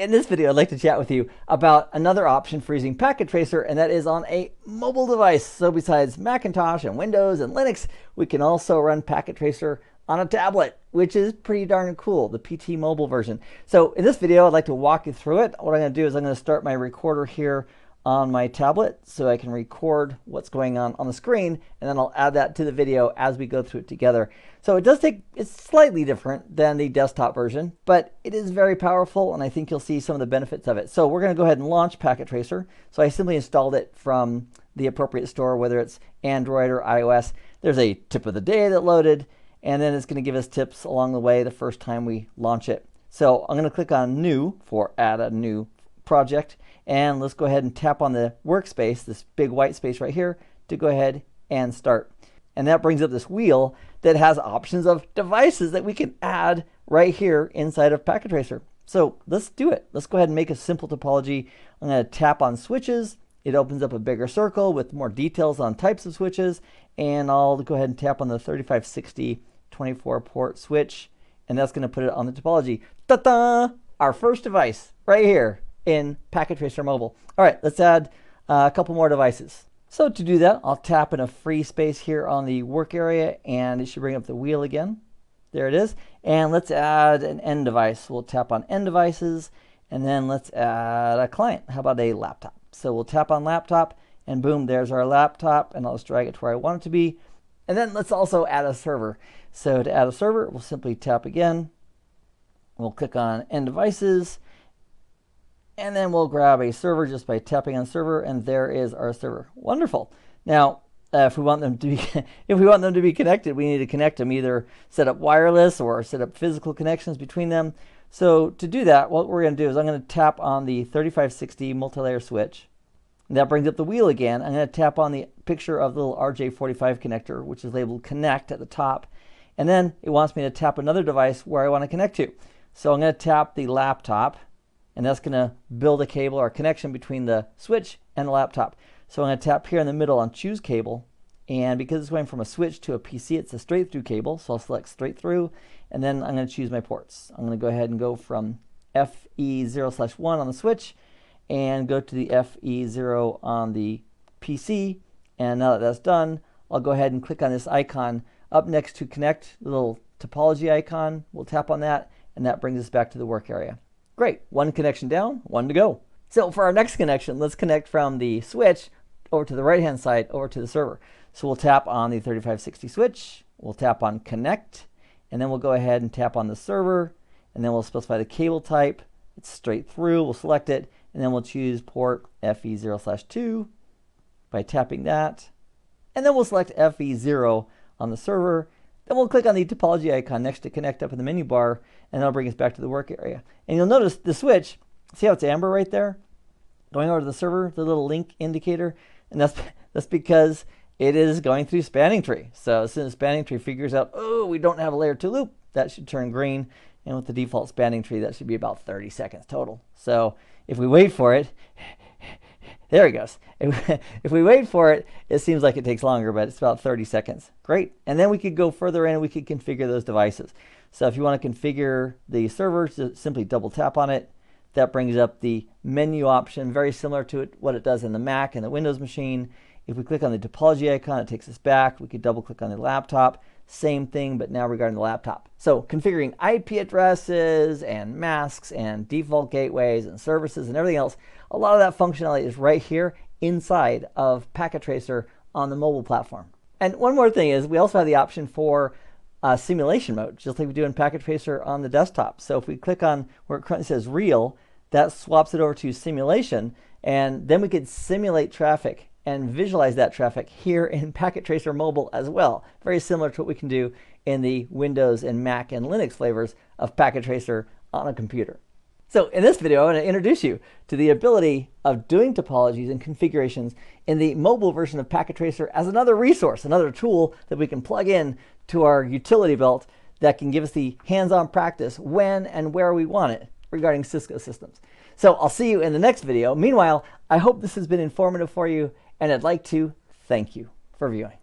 in this video, I'd like to chat with you about another option for using Packet Tracer, and that is on a mobile device. So besides Macintosh and Windows and Linux, we can also run Packet Tracer on a tablet, which is pretty darn cool, the PT mobile version. So in this video, I'd like to walk you through it. What I'm going to do is I'm going to start my recorder here on my tablet so I can record what's going on the screen, and then I'll add that to the video as we go through it together. So it's slightly different than the desktop version, but it is very powerful, and I think you'll see some of the benefits of it. So we're going to go ahead and launch Packet Tracer. So I simply installed it from the appropriate store, whether it's Android or iOS. There's a tip of the day that loaded, and then it's going to give us tips along the way the first time we launch it. So I'm going to click on New for Add a New Project, and let's go ahead and tap on the workspace, this big white space right here, to go ahead and start. And that brings up this wheel that has options of devices that we can add right here inside of Packet Tracer. So let's do it. Let's go ahead and make a simple topology. I'm going to tap on switches. It opens up a bigger circle with more details on types of switches, and I'll go ahead and tap on the 3560 24 port switch, and that's going to put it on the topology. Ta-da! Our first device right here in Packet Tracer Mobile. All right, let's add a couple more devices. So to do that, I'll tap in a free space here on the work area, and it should bring up the wheel again. There it is. And let's add an end device. We'll tap on end devices, and then let's add a client. How about a laptop? So we'll tap on laptop, and boom, there's our laptop, and I'll just drag it to where I want it to be. And then let's also add a server. So to add a server, we'll simply tap again. We'll click on end devices, and then we'll grab a server just by tapping on server, and there is our server. Wonderful. Now, if we want them to be connected, we need to connect them, either set up wireless or set up physical connections between them. So to do that, what we're going to do is I'm going to tap on the 3560 multi-layer switch. And that brings up the wheel again. I'm going to tap on the picture of the little RJ45 connector, which is labeled connect at the top. And then it wants me to tap another device where I want to connect to. So I'm going to tap the laptop, and that's going to build a cable or a connection between the switch and the laptop. So I'm going to tap here in the middle on choose cable, and because it's going from a switch to a PC, it's a straight through cable, so I'll select straight through, and then I'm going to choose my ports. I'm going to go ahead and go from FE0/1 on the switch and go to the FE0 on the PC, and now that that's done, I'll go ahead and click on this icon up next to connect, the little topology icon. We'll tap on that, and that brings us back to the work area. Great, one connection down, one to go. So for our next connection, let's connect from the switch over to the right-hand side, over to the server. So we'll tap on the 3560 switch, we'll tap on connect, and then we'll go ahead and tap on the server, and then we'll specify the cable type. It's straight through, we'll select it, and then we'll choose port FE0/2 by tapping that. And then we'll select FE0 on the server. Then we'll click on the topology icon next to connect up in the menu bar, and that'll bring us back to the work area. And you'll notice the switch, see how it's amber right there? Going over to the server, the little link indicator, and that's because it is going through spanning tree. So as soon as spanning tree figures out, oh, we don't have a layer 2 loop, that should turn green. And with the default spanning tree, that should be about 30 seconds total. So if we wait for it, there it goes. If we wait for it, it seems like it takes longer, but it's about 30 seconds. Great. And then we could go further in and we could configure those devices. So if you want to configure the server, simply double tap on it. That brings up the menu option, very similar to what it does in the Mac and the Windows machine. If we click on the topology icon, it takes us back. We could double click on the laptop. Same thing, but now regarding the laptop. So configuring IP addresses and masks and default gateways and services and everything else, a lot of that functionality is right here inside of Packet Tracer on the mobile platform. And one more thing is we also have the option for simulation mode, just like we do in Packet Tracer on the desktop. So if we click on where it currently says real, that swaps it over to simulation, and then we could simulate traffic and visualize that traffic here in Packet Tracer Mobile as well. Very similar to what we can do in the Windows and Mac and Linux flavors of Packet Tracer on a computer. So in this video, I'm going to introduce you to the ability of doing topologies and configurations in the mobile version of Packet Tracer as another resource, another tool that we can plug in to our utility belt that can give us the hands-on practice when and where we want it regarding Cisco systems. So I'll see you in the next video. Meanwhile, I hope this has been informative for you, and I'd like to thank you for viewing.